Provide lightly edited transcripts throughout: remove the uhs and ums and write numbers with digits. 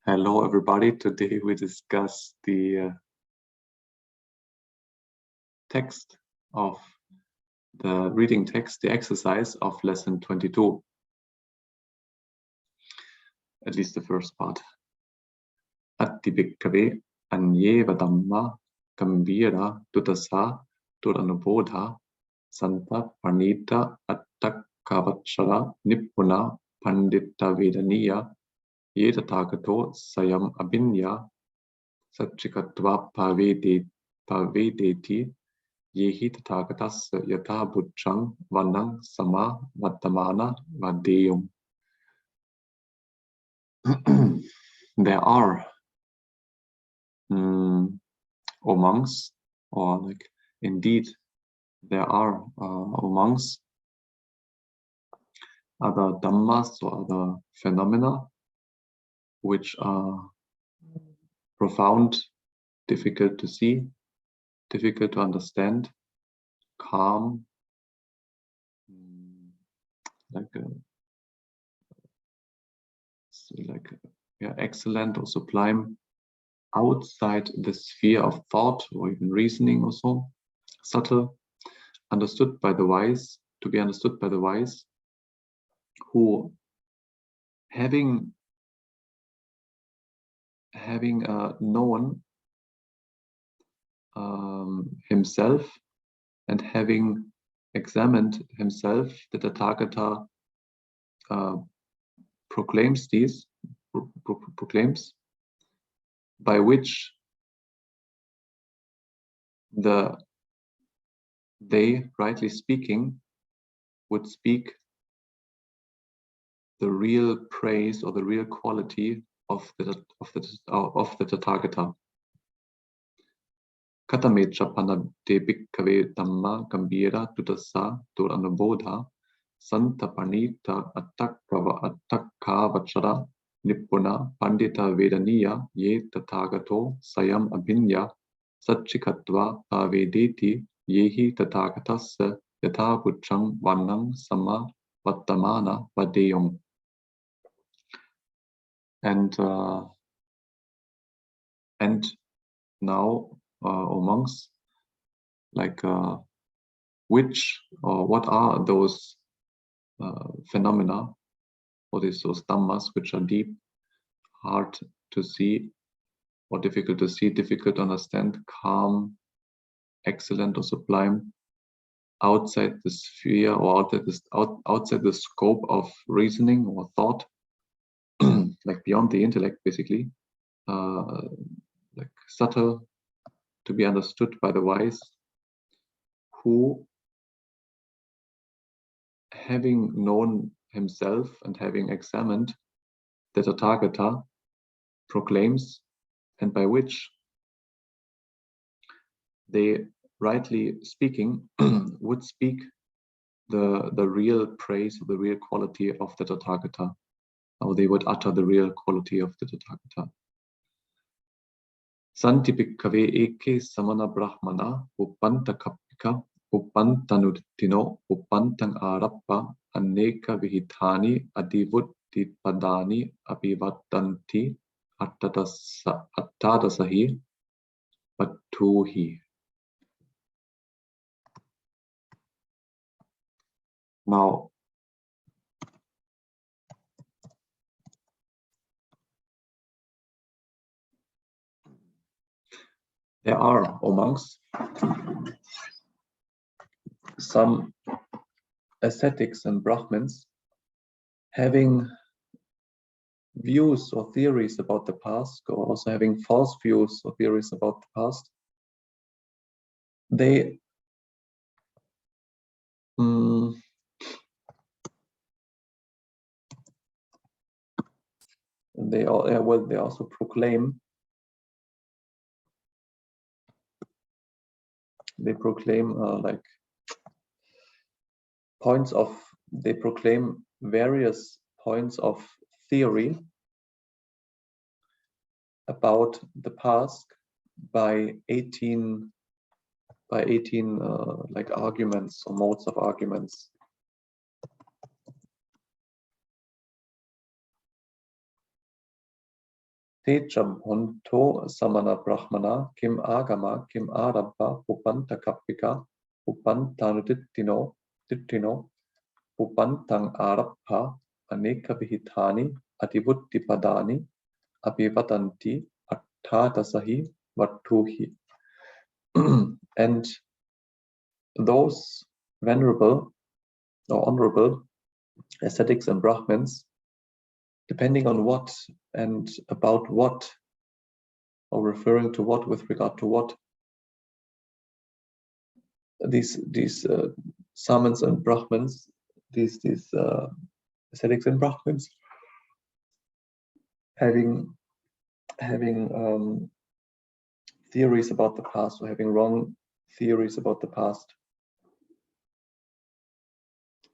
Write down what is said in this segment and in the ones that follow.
Hello, everybody. Today we discuss the text of the reading text, the exercise of lesson 22, at least the first part. Atti-bhikkhave anyeva dhamma gambhira tuttasa turanubodha santa parnita aṭṭhakathā nippuna pandita vedaniya ye tathākathā sayam abhinya satchikatva pavedeti yehi tathākathassa yatha buddhaṃ vannaṃ sama vattamana vadeyum. There are monks, or like indeed there are amongst other dhammas or other phenomena which are profound, difficult to see, difficult to understand, calm, excellent or sublime, outside the sphere of thought or even reasoning or so, subtle, understood by the wise, to be understood by the wise, who having known himself and having examined himself, the Tathagata proclaims by which they, rightly speaking, would speak the real praise or the real quality of the Tathagata. Katamecha panade bhikkhave dhamma gambhira tuttasa turanubodha santa parnita aṭṭhakathā nippuna pandita vedaniya ye tathākathā sayam abhinya satchikatva pavedeti yehi tathākathassa yatha buddhaṃ vannaṃ sama vattamana vadeyum. And now, O monks, like what are those phenomena, or those dhammas which are deep, hard to see, or difficult to see, difficult to understand, calm, excellent or sublime, outside the sphere or outside the scope of reasoning or thought, like beyond the intellect, basically, like subtle, to be understood by the wise, who, having known himself and having examined the Tathagata, proclaims, and by which they, rightly speaking, would speak the real praise, the real quality of the Tathagata, or they would utter the real quality of the Tathagata. Santi bhikkhave eke samana brahmana uppanta kappika uppantanuttino uppantang arappa aneka vihitani adivuddhipadani apivattanti aṭṭhakathā pattuhi. Now, there are, O monks, some ascetics and Brahmins having views or theories about the past, or also having false views or theories about the past. They also proclaim. They proclaim they proclaim various points of theory about the past by 18 arguments or modes of arguments. te chabhunto samana brahmana kim agama kim arabha upanta kapika upantanutittino tittino upantang arabha aneka vihitani ativutti apivatanti aṭṭhakathā vattuhi. And those venerable or honorable ascetics and Brahmins, depending on what and about what, or referring to what with regard to what, these Samans and Brahmins, these ascetics and Brahmins, having theories about the past, or having wrong theories about the past,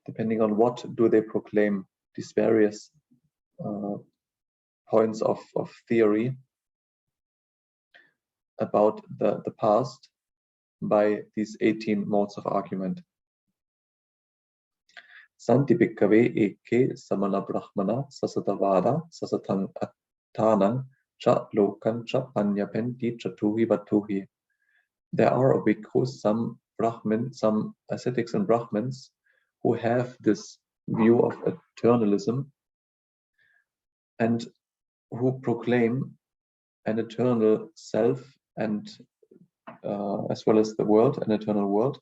depending on what do they proclaim, these various points of theory about the past by these 18 modes of argument. Santi bhikkave eke samana brahmana sasatavada sasatang attanang cha lokan cha panyapenti chatuhi vatuhi. There are bhikkhus, some Brahmin, some ascetics and Brahmins, who have this view of eternalism and who proclaim an eternal self and as well as the world, an eternal world,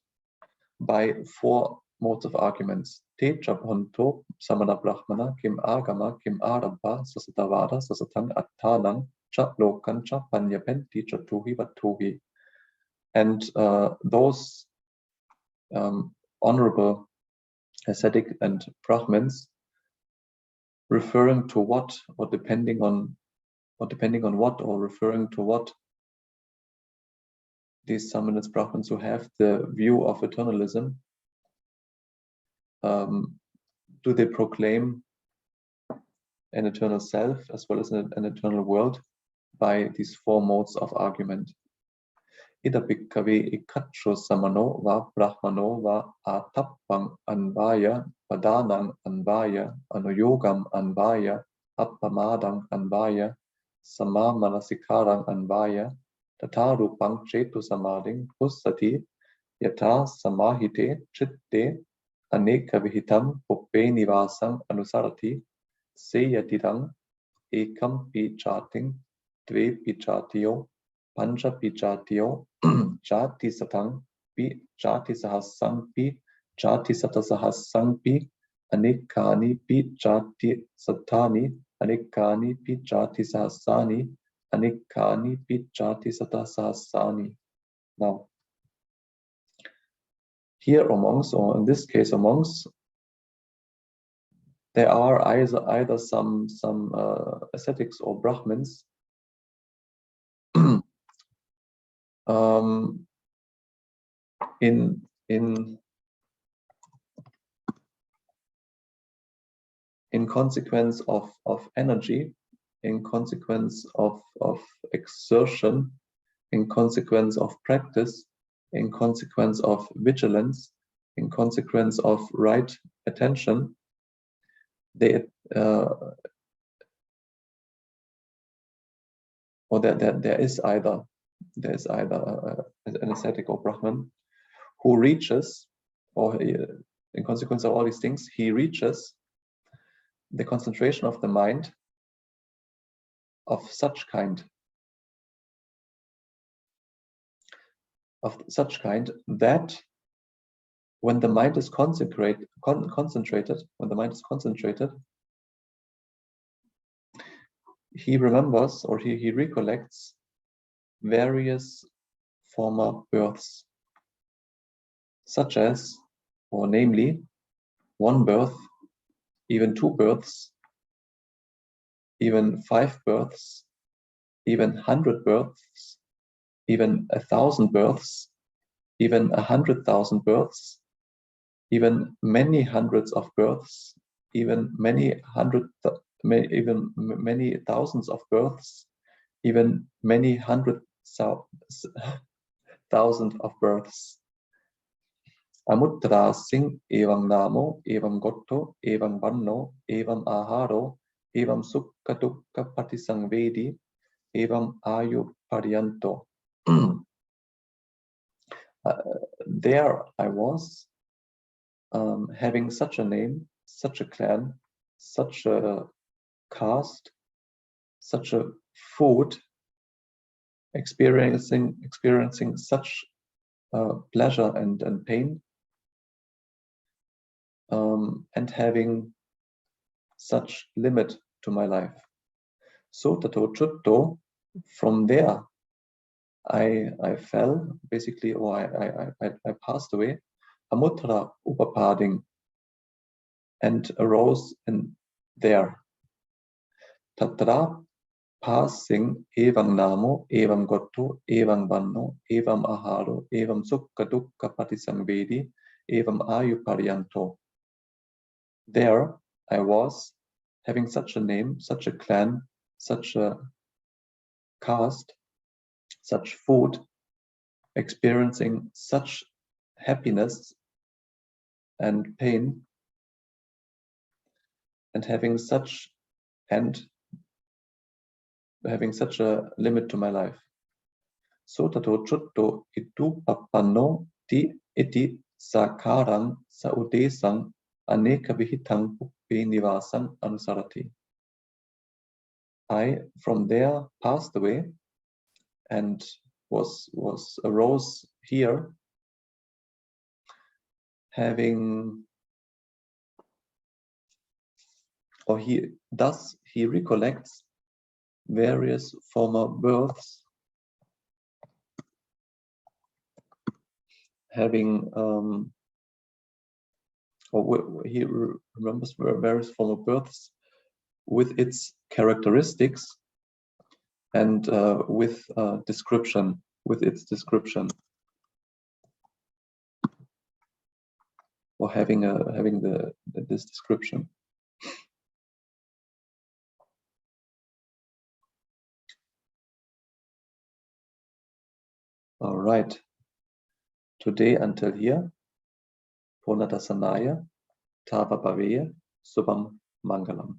by 4 modes of arguments. Te chabhanto samana brahmana kim agama kim arabha sasatavada sasatang attanang cha lokan cha panyapenti chatuhi vatuhi. And those honorable ascetic and Brahmins, referring to what, or depending on what, or referring to what, these Samanists, Brahmins who have the view of eternalism, do they proclaim an eternal self as well as an eternal world by these 4 modes of argument. Ida bhikkave ikacho samano va brahmano va atappang anvaya vadanang anvaya anuyogam anvaya appamadang anvaya samamanasikārang anvaya tatarupang chetu samading hussati yata samahite chitte aneka vihitam uppe nivasam anusarati seyatidang ekam pichating dve pichatio pancha pichatio jati satang pi jati sahasang pi jati satasahasang pi anekani pi jati satani anekani pi jati sahasani anekani pi jati satasahasani. Now, here amongst, or in this case amongst, there are either some ascetics or Brahmins in consequence of energy, in consequence of exertion, in consequence of practice, in consequence of vigilance, in consequence of right attention, they or there is either an ascetic or Brahman who reaches, or in consequence of all these things, he reaches the concentration of the mind of such kind that when the mind is concentrated, he remembers, or he recollects various former births, such as, or namely, 1 birth, even 2 births, even 5 births, even 100 births, even 1,000 births, even 100,000 births, even many hundreds of births, even many thousands of births, even many 100,000 of births. Amutra sing evam namo, evam gotto, evam vanno, evam aharo, evam sukha dukkha patisangvedi, evam ayu pariyanto. There I was, having such a name, such a clan, such a caste, such a food, experiencing such pleasure and pain, and having such limit to my life. So tato chutto, from there I fell, basically, or I passed away, amutra upapading, and arose in there. Tatra passing evam namo, evam gotto, evam vanno, evam aharo, evam sukha dukkha patisamvedi, evam ayu pariyanto. There I was, having such a name, such a clan, such a caste, such food, experiencing such happiness and pain, and having such a limit to my life. So tato chutto itu pappanno ti iti sakarang saudesang aneka vihitang puppe nivasang anusarati. I from there passed away and arose here, having, or he recollects various former births, having he remembers various former births with its characteristics and with its description, or having this description. All right. Today until here, Purnadasanaya, Tava Bhaveya, Subham Mangalam.